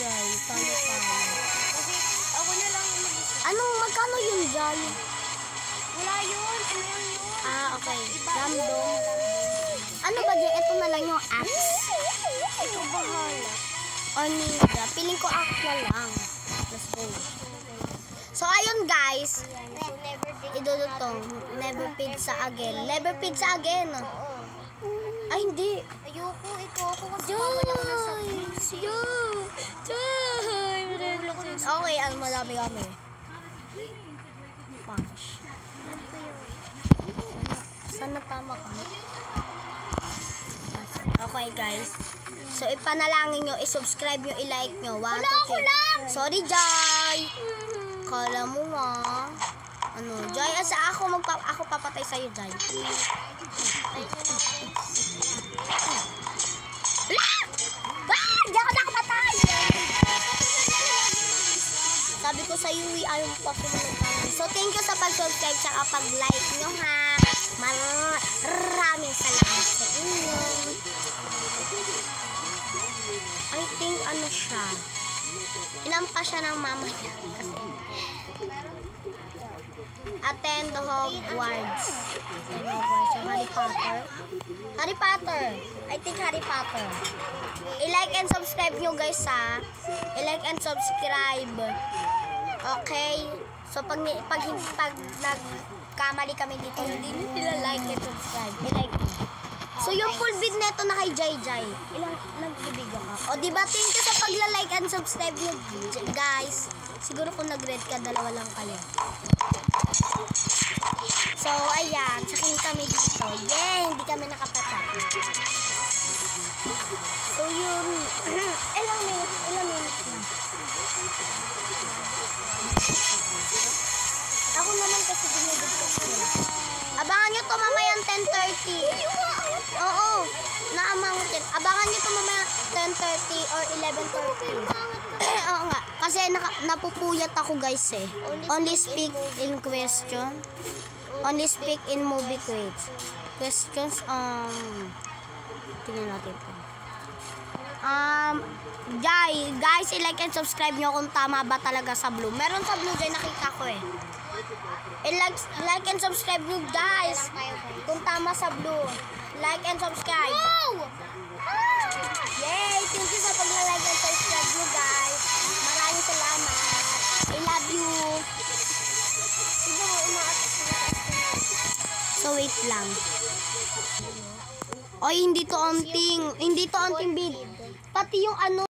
Jai. Tayo. Kasi ako na lang yung mag-isa. Anong magkano yung Jai? Wala yun. Ano lang yun? Okay. Random. Ano ba dyan? Ito na lang yung apps. Ikaw bahala. O Ninja. Piling ko app na lang. Let's go. So, ayun guys. So, never did Idudutong. Never pizza again. Never pizza again. Ay, hindi. Ayoko, ikaw ako kasi babalik na sa Okay, madami kami. Punch. Saan natama kami? Okay, guys. So, ipanalangin nyo, i-subscribe nyo, i-like nyo. Wala ako lang! Sorry, Jai. Kala mo nga. Ano, Jai, asa ako papatay sa'yo, Jai. Di ako nakapatay! Sabi ko sa Yui, ayaw mo pa pumunta. So, thank you sa pag-subscribe at pag-like nyo, ha. Maraming salamat sa inyo. I think, ano siya. Inampa siya ng mama niya. Attend Hogwarts. Harry Potter. Harry Potter. I think Harry Potter. I-like and subscribe nyo guys ha. I-like and subscribe. Okay? So pag nagkamali kami dito, hindi nila like and subscribe. I-like nyo. So yung full vid neto na kay Jai Jai. Ilang nagbibigyan ka? O diba thank you sa pagla-like and subscribe nyo guys. Siguro kung nag-red ka, dalawa lang kayo. So, ayan. Sakin kami dito. Yeah, hindi kami nakapatay. So, yun. Ilang minutes na. Ako naman kasi dinudod ko sila. Abangan nyo to mamayang 10:30. Oo. Naamangutin. Abangan nyo to mamaya 10:30 or 11:30. Oo nga. Kasi napupuyat ako guys eh. Only speak in question. Only speak in movie quotes. Questions, tingnan natin po. Guys, i-like and subscribe nyo kung tama ba talaga sa blue. Meron sa blue dyan, nakita ko eh. I-like and subscribe nyo guys kung tama sa blue. Like and subscribe. Yay! Thank you sa pag-like and subscribe nyo guys. Maraming salamat. I love you. So, wait lang. Oy, hindi to onting bid. Pati yung ano,